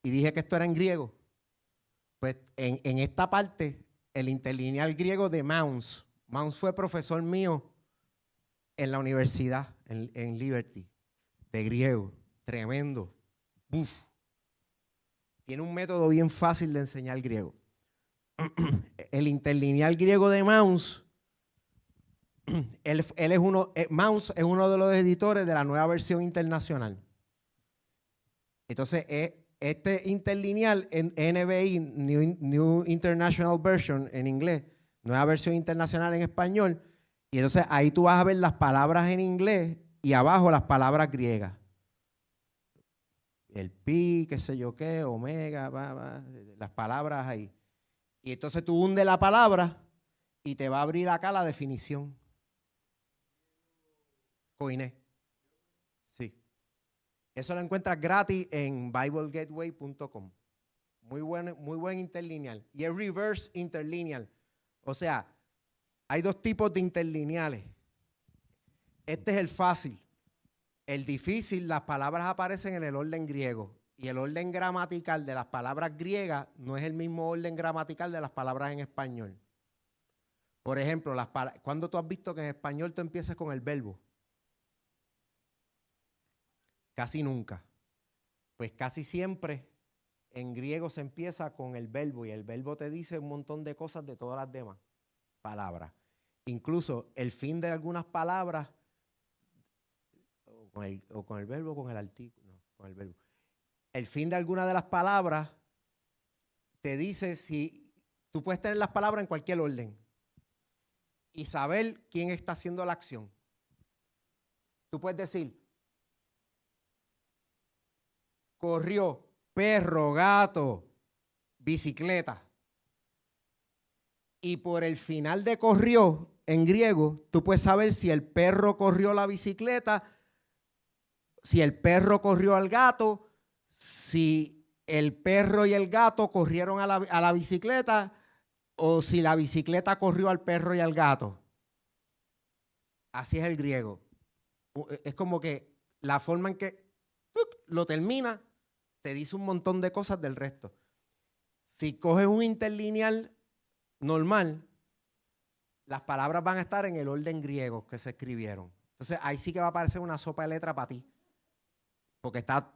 y dije que esto era en griego. Pues en esta parte, el interlineal griego de Mounce. Mounce fue profesor mío en la universidad, en Liberty, de griego. Tremendo. Uf. Tiene un método bien fácil de enseñar griego. El interlineal griego de Mounce, él es Mounce es uno de los editores de la nueva versión internacional. Entonces, este interlineal en NBI, New International Version en inglés, nueva versión internacional en español, y entonces ahí tú vas a ver las palabras en inglés y abajo las palabras griegas. El pi, qué sé yo qué, omega, las palabras ahí. Y entonces tú hundes la palabra y te va a abrir acá la definición. Koiné. Sí. Eso lo encuentras gratis en biblegateway.com. Muy buen interlineal. Y es reverse interlineal. O sea, hay dos tipos de interlineales. Este es el fácil. El difícil, las palabras aparecen en el orden griego. Y el orden gramatical de las palabras griegas no es el mismo orden gramatical de las palabras en español. Por ejemplo, ¿cuándo tú has visto que en español tú empiezas con el verbo? Casi nunca. Pues casi siempre en griego se empieza con el verbo y el verbo te dice un montón de cosas de todas las demás palabras. Incluso el fin de algunas palabras, o con el verbo o con el artículo, no, con el verbo. El fin de alguna de las palabras te dice si tú puedes tener las palabras en cualquier orden y saber quién está haciendo la acción. Tú puedes decir, corrió, perro, gato, bicicleta. Y por el final de corrió, en griego, tú puedes saber si el perro corrió la bicicleta, si el perro corrió al gato, si el perro y el gato corrieron a la bicicleta o si la bicicleta corrió al perro y al gato. Así es el griego. Es como que la forma en que lo termina te dice un montón de cosas del resto. Si coges un interlineal normal, las palabras van a estar en el orden griego que se escribieron. Entonces ahí sí que va a aparecer una sopa de letra para ti. Porque está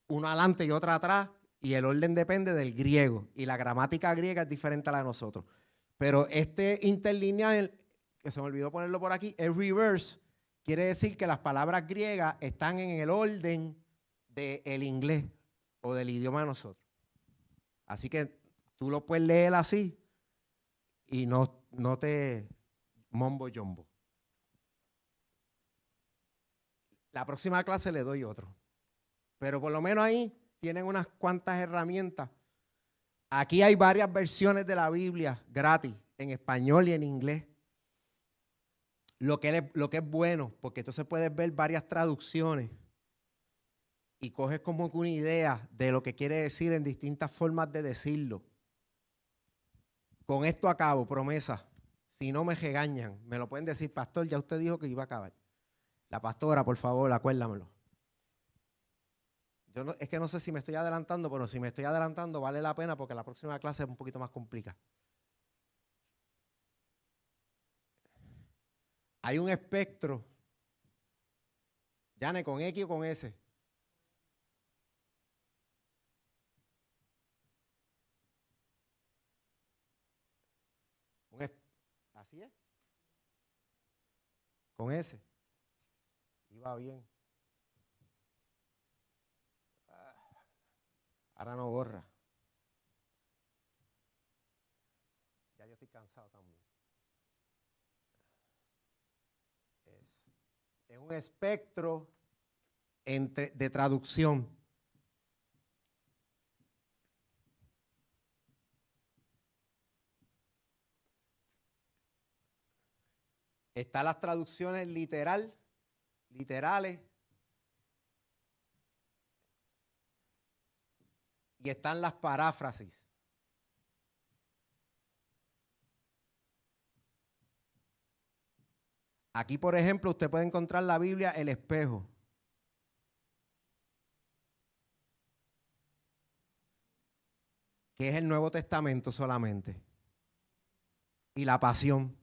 una adelante y otra atrás y el orden depende del griego. Y la gramática griega es diferente a la de nosotros. Pero este interlineal, que se me olvidó ponerlo por aquí, es reverse. Quiere decir que las palabras griegas están en el orden del inglés o del idioma de nosotros. Así que tú lo puedes leer así y no te mombo jumbo. La próxima clase le doy otro. Pero por lo menos ahí tienen unas cuantas herramientas. Aquí hay varias versiones de la Biblia gratis, en español y en inglés. Lo que es bueno, porque entonces puedes ver varias traducciones y coges como una idea de lo que quiere decir en distintas formas de decirlo. Con esto acabo, promesa. Si no me regañan, me lo pueden decir, pastor, ya usted dijo que iba a acabar. La pastora, por favor, acuérdamelo. Es que no sé si me estoy adelantando, pero si me estoy adelantando vale la pena porque la próxima clase es un poquito más complicada. Hay un espectro. Yane, ¿con X o con S? ¿Así es? Con S. Iba bien. Ahora no borra. cansado también. Es un espectro de traducción. Están las traducciones literales, y están las paráfrasis. Aquí, por ejemplo, usted puede encontrar la Biblia El Espejo. Que es el Nuevo Testamento solamente. Y la Pasión.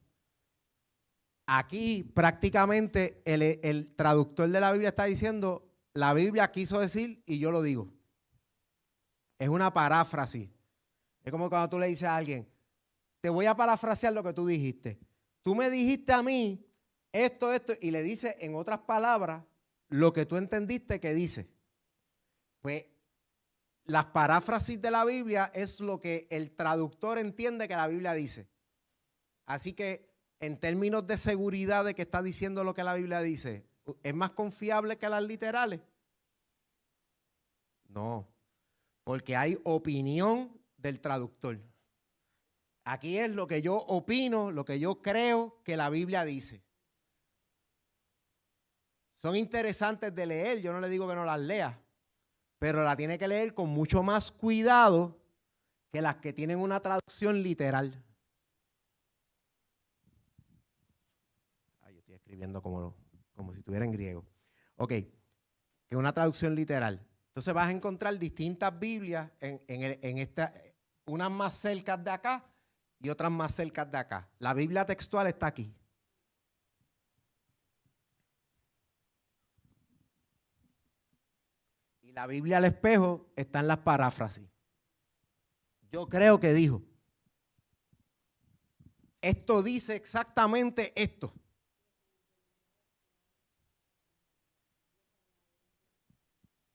Aquí prácticamente el traductor de la Biblia está diciendo, la Biblia quiso decir y yo lo digo. Es una paráfrasis. Es como cuando tú le dices a alguien, te voy a parafrasear lo que tú dijiste. Tú me dijiste a mí esto, y le dices en otras palabras lo que tú entendiste que dice. Pues las paráfrasis de la Biblia es lo que el traductor entiende que la Biblia dice. Así que en términos de seguridad de que está diciendo lo que la Biblia dice, ¿es más confiable que las literales? No, porque hay opinión del traductor. Aquí es lo que yo opino, lo que yo creo que la Biblia dice. Son interesantes de leer, yo no le digo que no las lea, pero la tiene que leer con mucho más cuidado que las que tienen una traducción literal. Ay, yo estoy escribiendo como si estuviera en griego. Ok, que es una traducción literal. Entonces vas a encontrar distintas Biblias en esta, unas más cerca de acá y otras más cerca de acá. La Biblia textual está aquí. Y la Biblia al espejo está en las paráfrasis. Yo creo que dijo, esto dice exactamente esto.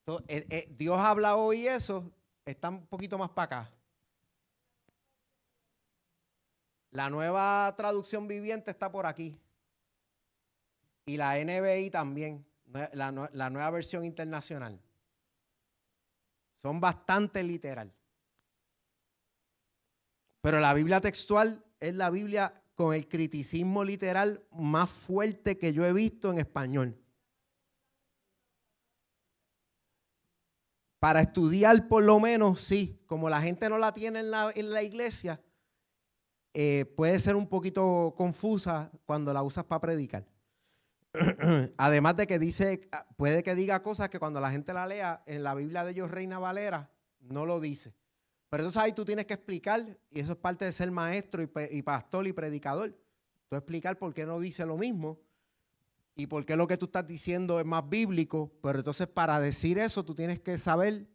Entonces, Dios habla hoy eso, está un poquito más para acá. La nueva traducción viviente está por aquí. Y la NBI también, la nueva versión internacional. Son bastante literal. Pero la Biblia textual es la Biblia con el criticismo literal más fuerte que yo he visto en español. Para estudiar por lo menos, sí. Como la gente no la tiene en la iglesia, puede ser un poquito confusa cuando la usas para predicar. Además de que puede que diga cosas que cuando la gente la lea en la Biblia de ellos, Reina Valera, no lo dice. Pero entonces ahí tú tienes que explicar, y eso es parte de ser maestro y pastor y predicador. Tú explicar por qué no dice lo mismo y por qué lo que tú estás diciendo es más bíblico. Pero entonces para decir eso tú tienes que saber,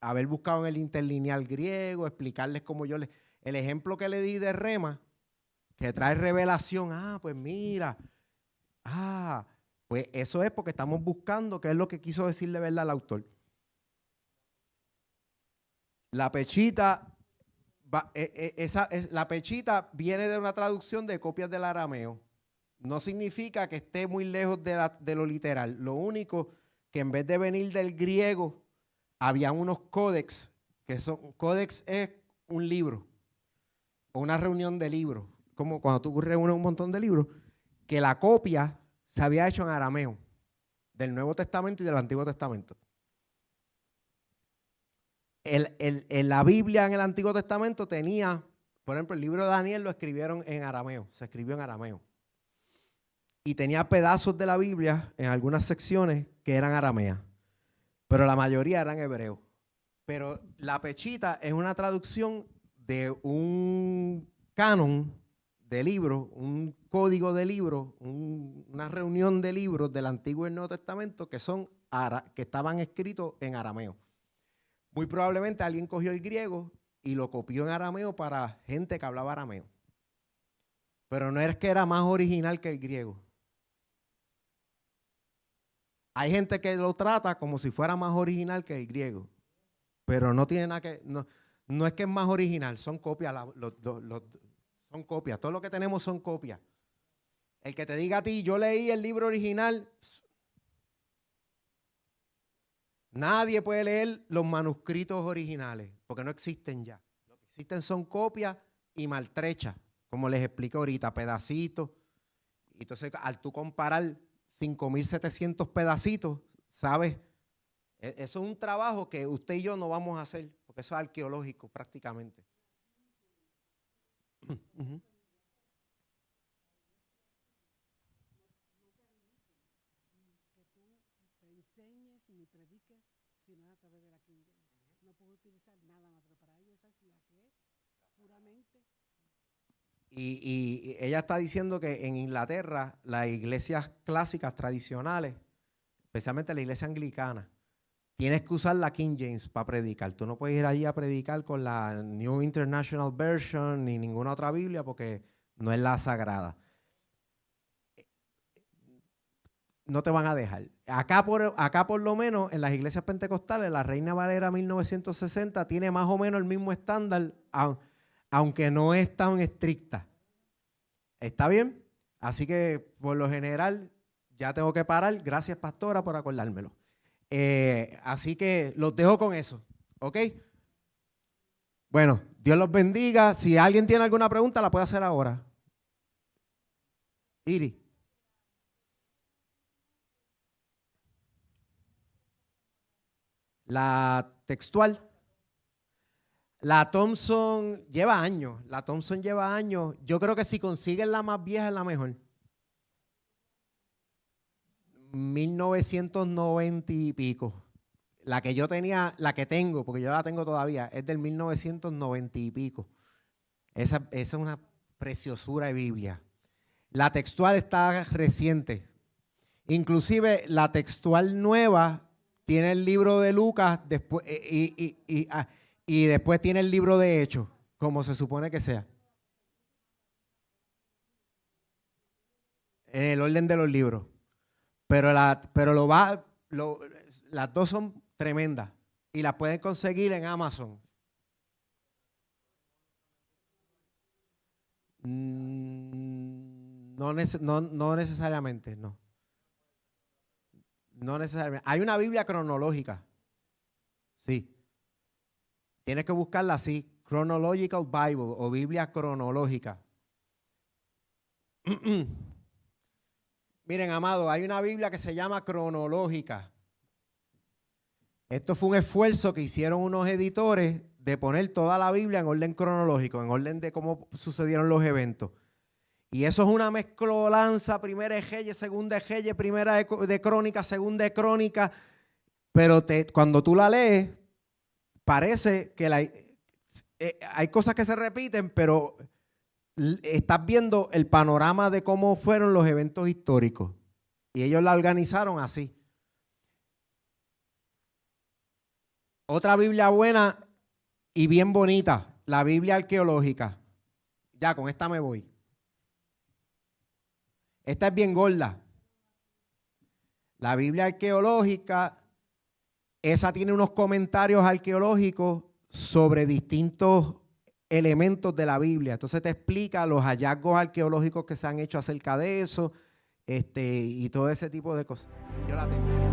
haber buscado en el interlineal griego, explicarles cómo el ejemplo que le di de rema, que trae revelación. Pues mira, pues eso es porque estamos buscando qué es lo que quiso decir de verdad el autor. La pechita, la pechita viene de una traducción de copias del arameo. No significa que esté muy lejos de lo literal. Lo único que en vez de venir del griego, había unos códex, códex es un libro, o una reunión de libros, como cuando tú reúnes un montón de libros, que la copia se había hecho en arameo, del Nuevo Testamento y del Antiguo Testamento. La Biblia en el Antiguo Testamento tenía, por ejemplo, el libro de Daniel lo escribieron en arameo, se escribió en arameo. Y tenía pedazos de la Biblia en algunas secciones que eran arameas, pero la mayoría eran hebreos. Pero la pechita es una traducción de un canon de libros, un código de libros, una reunión de libros del Antiguo y el Nuevo Testamento que estaban escritos en arameo. Muy probablemente alguien cogió el griego y lo copió en arameo para gente que hablaba arameo. Pero no es que era más original que el griego. Hay gente que lo trata como si fuera más original que el griego. Pero no tiene nada que... No es que es más original, son copias, Son copias. Todo lo que tenemos son copias. El que te diga a ti, yo leí el libro original, nadie puede leer los manuscritos originales, porque no existen ya. Lo que existen son copias y maltrechas, como les expliqué ahorita, pedacitos. Entonces, al tú comparar 5.700 pedacitos, ¿sabes? Eso es un trabajo que usted y yo no vamos a hacer, porque eso es arqueológico prácticamente. Uh-huh. Y ella está diciendo que en Inglaterra las iglesias clásicas tradicionales, especialmente la iglesia anglicana, tienes que usar la King James para predicar. Tú no puedes ir allí a predicar con la New International Version ni ninguna otra Biblia porque no es la sagrada. No te van a dejar. Acá por lo menos en las iglesias pentecostales, la Reina Valera 1960 tiene más o menos el mismo estándar, aunque no es tan estricta. ¿Está bien? Así que por lo general ya tengo que parar. Gracias, pastora, por acordármelo. Así que los dejo con eso, ¿ok? Bueno, Dios los bendiga. Si alguien tiene alguna pregunta, la puede hacer ahora. Iri. La textual. La Thompson lleva años. La Thompson lleva años. Yo creo que si consiguen la más vieja es la mejor. 1990 y pico. La que yo tenía, la que tengo, porque yo la tengo todavía, es del 1990 y pico. Esa es una preciosura de Biblia. La textual está reciente. Inclusive la textual nueva tiene el libro de Lucas después, y después tiene el libro de Hechos, como se supone que sea. En el orden de los libros. Pero las dos son tremendas y las pueden conseguir en Amazon. No necesariamente, no. No necesariamente. Hay una Biblia cronológica. Sí. Tienes que buscarla así, Chronological Bible o Biblia cronológica. Miren, amado, hay una Biblia que se llama cronológica. Esto fue un esfuerzo que hicieron unos editores de poner toda la Biblia en orden cronológico, en orden de cómo sucedieron los eventos. Y eso es una mezcolanza, primera de Reyes, segunda de Reyes, primera de Crónicas, segunda de Crónicas. Pero cuando tú la lees, parece que hay cosas que se repiten, pero estás viendo el panorama de cómo fueron los eventos históricos. Y ellos la organizaron así. Otra Biblia buena y bien bonita, la Biblia arqueológica. Ya, con esta me voy. Esta es bien gorda. La Biblia arqueológica, esa tiene unos comentarios arqueológicos sobre distintos elementos de la Biblia. Entonces te explica los hallazgos arqueológicos que se han hecho acerca de eso, y todo ese tipo de cosas. Yo la tengo.